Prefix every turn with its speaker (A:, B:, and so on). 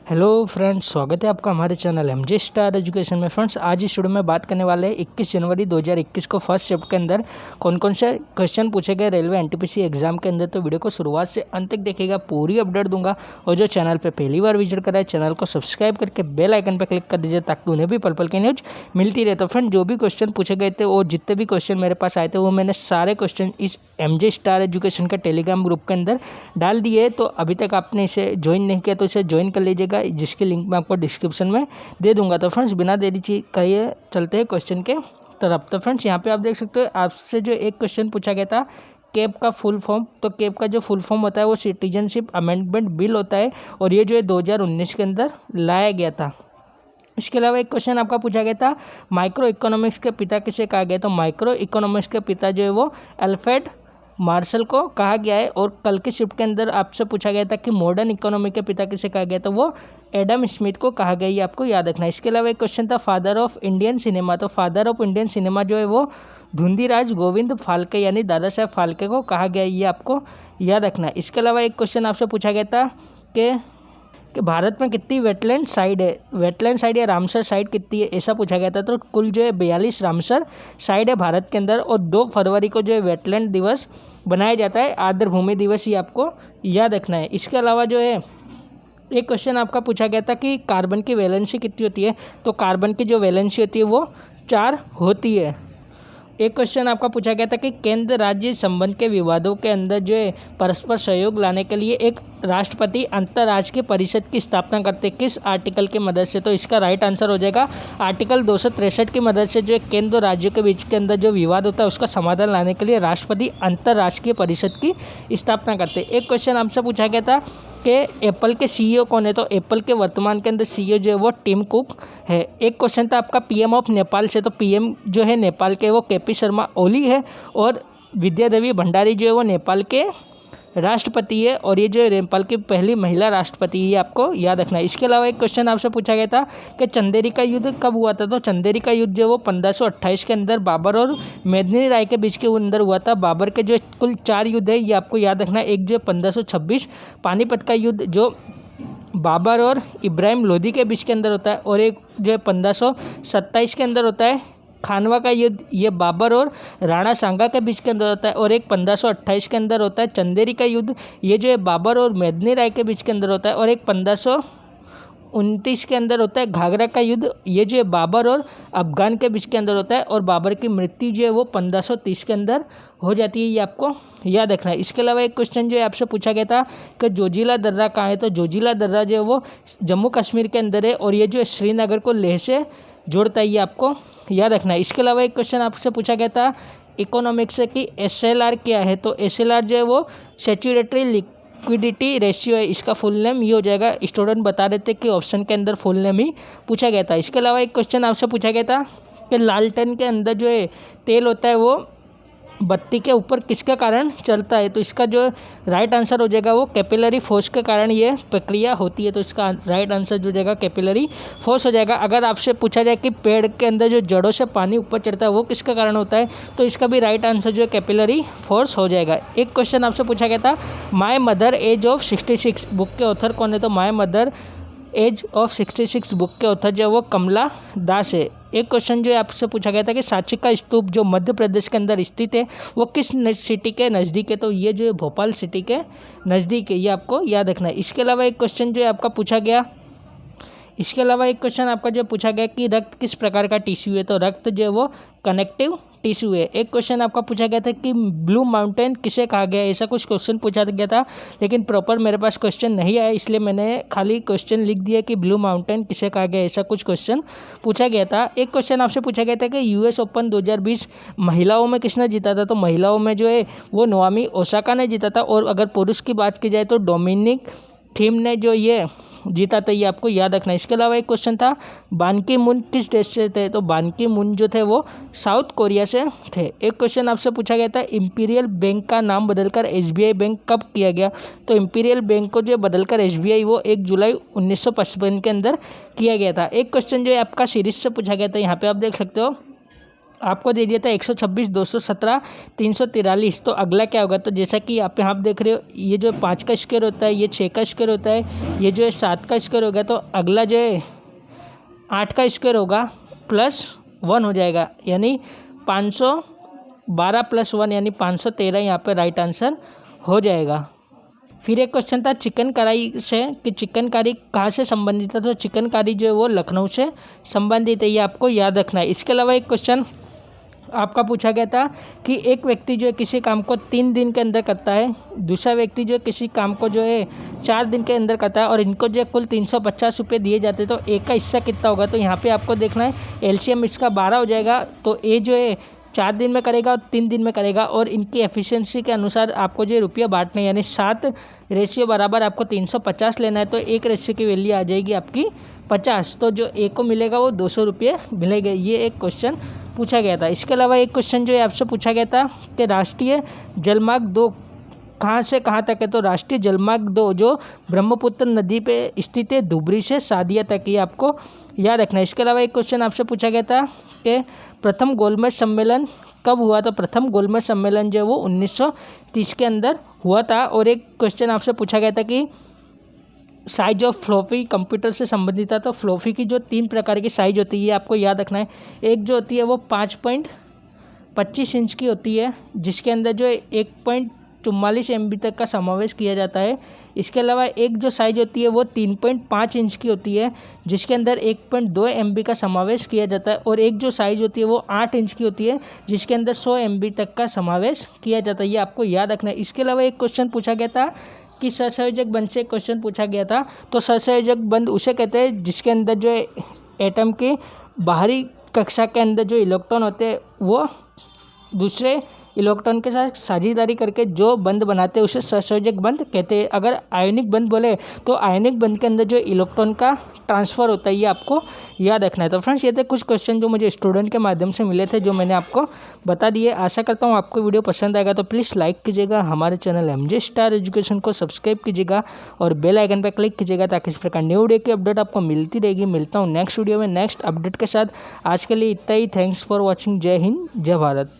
A: Hello friends, स्वागत है आपका हमारे चैनल एमजे स्टार एजुकेशन में। फ्रेंड्स, आज इस वीडियो में बात करने वाले हैं 21 जनवरी 2021 को फर्स्ट शिफ्ट के अंदर कौन कौन से क्वेश्चन पूछे गए रेलवे एनटीपीसी एग्जाम के अंदर। तो वीडियो को शुरुआत से अंत तक देखिएगा, पूरी अपडेट दूंगा। और जो चैनल पे पहली बार विजिट करा है, चैनल को सब्सक्राइब करके बेल आइकन पर क्लिक कर दीजिए ताकि उन्हें भी पल पल की न्यूज मिलती रहे। तो फ्रेंड, जो भी क्वेश्चन पूछे गए थे और जितने भी क्वेश्चन मेरे पास आए थे वो मैंने सारे क्वेश्चन इस एमजे स्टार एजुकेशन के टेलीग्राम ग्रुप के अंदर डाल दिए। तो अभी तक आपने इसे ज्वाइन नहीं किया तो इसे ज्वाइन कर लीजिएगा, जिसकी लिंक मैं आपको डिस्क्रिप्शन में दे दूंगा। तो फ्रेंड्स, बिना देरी करिए चलते हैं क्वेश्चन के तरफ। तो फ्रेंड्स, यहाँ पे आप देख सकते हो आपसे जो एक क्वेश्चन पूछा गया था कैब का फुल फॉर्म। तो कैब का जो फुल फॉर्म होता है वो सिटीजनशिप अमेंडमेंट बिल होता है और ये जो है 2019 के अंदर लाया गया था। इसके अलावा एक क्वेश्चन आपका पूछा गया था माइक्रो इकोनॉमिक्स के पिता किसे कहा गया। तो माइक्रो इकोनॉमिक्स के पिता जो है वो अल्फ्रेड मार्शल को कहा गया है। और कल की शिफ्ट के अंदर आपसे पूछा गया था कि मॉडर्न इकोनॉमी के पिता किसे कहा गया, तो वो एडम स्मिथ को कहा गया, ये आपको याद रखना है। इसके अलावा एक क्वेश्चन था फादर ऑफ इंडियन सिनेमा। तो फादर ऑफ इंडियन सिनेमा जो है वो धुंधीराज गोविंद फाल्के यानी दादा साहब फाल्के को कहा गया, ये आपको याद रखना है। इसके अलावा एक क्वेश्चन आपसे पूछा गया था कि भारत में कितनी वेटलैंड साइड है, वेटलैंड साइड या रामसर साइड कितनी है, ऐसा पूछा गया था। तो कुल जो है 42 रामसर साइड है भारत के अंदर। और 2 फरवरी को जो है वेटलैंड दिवस बनाया जाता है, आर्द्र भूमि दिवस, ये आपको याद रखना है। इसके अलावा जो है एक क्वेश्चन आपका पूछा गया था कि कार्बन की वैलेंसी कितनी होती है। तो कार्बन की जो वैलेंसी होती है वो 4 होती है। एक क्वेश्चन आपका पूछा गया था कि केंद्र राज्य संबंध के विवादों के अंदर जो है परस्पर सहयोग लाने के लिए एक राष्ट्रपति अंतर्राष्ट्रीय परिषद की स्थापना करते किस आर्टिकल की मदद से। तो इसका राइट आंसर हो जाएगा आर्टिकल 263 की मदद से। जो है केंद्र और राज्यों के बीच के अंदर जो विवाद होता है उसका समाधान लाने के लिए राष्ट्रपति अंतर्राष्ट्रीय परिषद की स्थापना करते। एक क्वेश्चन आपसे पूछा गया था कि एप्पल के सीईओ कौन है। तो एप्पल के वर्तमान के अंदर सीईओ जो है वो टिम कुक है। एक क्वेश्चन था आपका पीएम ऑफ नेपाल से। तो पीएम जो है नेपाल के वो केपी शर्मा ओली है और विद्यादेवी भंडारी जो है वो नेपाल के राष्ट्रपति है और ये जो है नेपाल की पहली महिला राष्ट्रपति, ये आपको याद रखना है। इसके अलावा एक क्वेश्चन आपसे पूछा गया था कि चंदेरी का युद्ध कब हुआ था। तो चंदेरी का युद्ध जो है वो 1528 के अंदर बाबर और मेदिनी राय के बीच के अंदर हुआ था। बाबर के जो कुल 4 युद्ध है ये आपको याद रखना है। एक जो है 1526 पानीपत का युद्ध जो बाबर और इब्राहिम लोदी के बीच के अंदर होता है, और एक जो है 1527 के अंदर होता है खानवा का युद्ध, ये बाबर और राणा सांगा के बीच के अंदर होता है। और एक 1528 के अंदर होता है चंदेरी का युद्ध, ये जो है बाबर और मेदिनी राय के बीच के अंदर होता है। और एक 1529 के अंदर होता है घाघरा का युद्ध, ये जो है बाबर और अफगान के बीच के अंदर होता है। और बाबर की मृत्यु जो है वो 1530 के अंदर हो जाती है, ये आपको याद रखना है। इसके अलावा एक क्वेश्चन जो है आपसे पूछा गया था कि जोजिला दर्रा कहाँ है। तो जोजिला दर्रा जो है वो जम्मू कश्मीर के अंदर है और ये जो है श्रीनगर को लेह से जोड़ता है, ये आपको याद रखना है। इसके अलावा एक क्वेश्चन आपसे पूछा गया था इकोनॉमिक्स से कि एसएलआर क्या है। तो एसएलआर जो है वो सैचुरेटरी लिक्विडिटी रेशियो है, इसका फुल नेम ये हो जाएगा। स्टूडेंट बता रहे थे कि ऑप्शन के अंदर फुल नेम ही पूछा गया था। इसके अलावा एक क्वेश्चन आपसे पूछा गया था कि लालटेन के अंदर जो है तेल होता है वो बत्ती के ऊपर किसके कारण चलता है। तो इसका जो राइट आंसर हो जाएगा वो कैपिलरी फोर्स के कारण ये प्रक्रिया होती है। तो इसका राइट आंसर जो जाएगा कैपिलरी फोर्स हो जाएगा। अगर आपसे पूछा जाए कि पेड़ के अंदर जो जड़ों से पानी ऊपर चढ़ता है वो किसके कारण होता है, तो इसका भी राइट आंसर जो है कैपिलरी फोर्स हो जाएगा। एक क्वेश्चन आपसे पूछा गया था my mother age of 66 book के ऑथर कौन है। तो my mother age of 66 book के ऑथर जो है वो कमला दास है। एक क्वेश्चन जो है आपसे पूछा गया था कि सांची का स्तूप जो मध्य प्रदेश के अंदर स्थित है वो किस सिटी के नज़दीक है। तो ये जो है भोपाल सिटी के नज़दीक है, ये आपको याद रखना है। इसके अलावा एक क्वेश्चन जो है आपका पूछा गया जो पूछा गया कि रक्त किस प्रकार का टिश्यू है। तो रक्त जो है वो कनेक्टिव टिश्यू है। एक क्वेश्चन आपका पूछा गया था कि ब्लू माउंटेन किसे कहा गया, ऐसा कुछ क्वेश्चन पूछा गया था, लेकिन प्रॉपर मेरे पास क्वेश्चन नहीं आया इसलिए मैंने खाली क्वेश्चन लिख दिया कि ब्लू माउंटेन किसे कहा गया, ऐसा कुछ क्वेश्चन पूछा गया था। एक क्वेश्चन आपसे पूछा गया था कि यूएस ओपन 2020 महिलाओं में किसने जीता था। तो महिलाओं में जो है वो नोआमी ओसाका ने जीता था। और अगर पुरुष की बात की जाए तो डोमिनिक थीम ने जो ये जीता था, ये आपको याद रखना है। इसके अलावा एक क्वेश्चन था बान की मून किस देश से थे। तो बान की मून जो थे वो साउथ कोरिया से थे। एक क्वेश्चन आपसे पूछा गया था इंपीरियल बैंक का नाम बदलकर एसबीआई बैंक कब किया गया। तो इंपीरियल बैंक को जो बदलकर एसबीआई वो 1 जुलाई 1955 के अंदर किया गया था। एक क्वेश्चन जो है आपका सीरीज से पूछा गया था, यहाँ पे आप देख सकते हो आपको दे दिया था 126, 217, 343। तो अगला क्या होगा, तो जैसा कि आप यहाँ देख रहे हो, ये जो 5 का स्क्वायर होता है, ये 6 का स्क्वायर होता है, ये जो है 7 का स्क्वायर होगा, तो अगला जो है 8 का स्क्वायर होगा प्लस 1 हो जाएगा, यानी 512 प्लस 1 यानी 513 यहाँ पे राइट आंसर हो जाएगा। फिर एक क्वेश्चन था चिकन कढ़ाई से, कि चिकन करी कहाँ से संबंधित है, तो चिकन करी जो है वो लखनऊ से संबंधित है, ये आपको याद रखना है। इसके अलावा एक क्वेश्चन आपका पूछा गया था कि एक व्यक्ति जो है किसी काम को 3 दिन के अंदर करता है, दूसरा व्यक्ति जो है किसी काम को जो है 4 दिन के अंदर करता है, और इनको जो है कुल 350 रुपये दिए जाते हैं, तो एक का हिस्सा कितना होगा, तो यहाँ पे आपको देखना है एलसीएम इसका 12 हो जाएगा। तो ए जो है 4 दिन में करेगा और 3 दिन में करेगा, और इनकी एफिशिएंसी के अनुसार आपको जो रुपया बांटना है, यानी 7 रेशियो बराबर आपको 350 लेना है, तो 1 रेशियो की वैल्यू आ जाएगी आपकी 50, तो जो ए को मिलेगा वो 200 रुपये मिलेगा। ये एक क्वेश्चन पूछा गया था। इसके अलावा एक क्वेश्चन जो है आपसे पूछा गया था कि राष्ट्रीय जलमार्ग 2 कहाँ से कहाँ तक है, तो राष्ट्रीय जलमार्ग 2 जो ब्रह्मपुत्र नदी पे स्थित है, धुबरी से सादिया तक, ये आपको याद रखना है। इसके अलावा एक क्वेश्चन आपसे पूछा गया था कि प्रथम गोलमेज सम्मेलन कब हुआ, तो प्रथम गोलमेज सम्मेलन जो है वो 1930 के अंदर हुआ था। और एक क्वेश्चन आपसे पूछा गया था कि साइज ऑफ फ्लॉपी कंप्यूटर से संबंधित था, तो फ्लॉपी की जो 3 प्रकार की साइज होती है ये आपको याद रखना है। एक जो होती है वो 5.25 इंच की होती है, जिसके अंदर जो 1.44 MB तक का समावेश किया जाता है। इसके अलावा एक जो साइज होती है वो 3.5 इंच की होती है, जिसके अंदर 1.2 MB का समावेश किया जाता है। और एक जो साइज होती है वो 8 इंच की होती है, जिसके अंदर 100 MB तक का समावेश किया जाता है, ये आपको याद रखना है। इसके अलावा एक क्वेश्चन पूछा गया था कि सहसंयोजक बंध से क्वेश्चन पूछा गया था, तो सहसंयोजक बंध उसे कहते हैं जिसके अंदर जो एटम के बाहरी कक्षा के अंदर जो इलेक्ट्रॉन होते हैं वो दूसरे इलेक्ट्रॉन के साथ साझेदारी करके जो बंध बनाते हैं उसे सहसंयोजक बंध कहते हैं। अगर आयनिक बंध बोले तो आयनिक बंध के अंदर जो इलेक्ट्रॉन का ट्रांसफ़र होता है, ये आपको याद रखना है। तो फ्रेंड्स ये थे कुछ क्वेश्चन जो मुझे स्टूडेंट के माध्यम से मिले थे, जो मैंने आपको बता दिए। आशा करता हूँ आपको वीडियो पसंद आएगा, तो प्लीज़ लाइक कीजिएगा, हमारे चैनल MJ स्टार एजुकेशन को सब्सक्राइब कीजिएगा और बेल आइकन पर क्लिक कीजिएगा, ताकि इस प्रकार न्यू वीडियो की अपडेट आपको मिलती रहेगी। मिलता हूँ नेक्स्ट वीडियो में नेक्स्ट अपडेट के साथ। आज के लिए इतना ही। Thanks for watching. जय हिंद, जय भारत।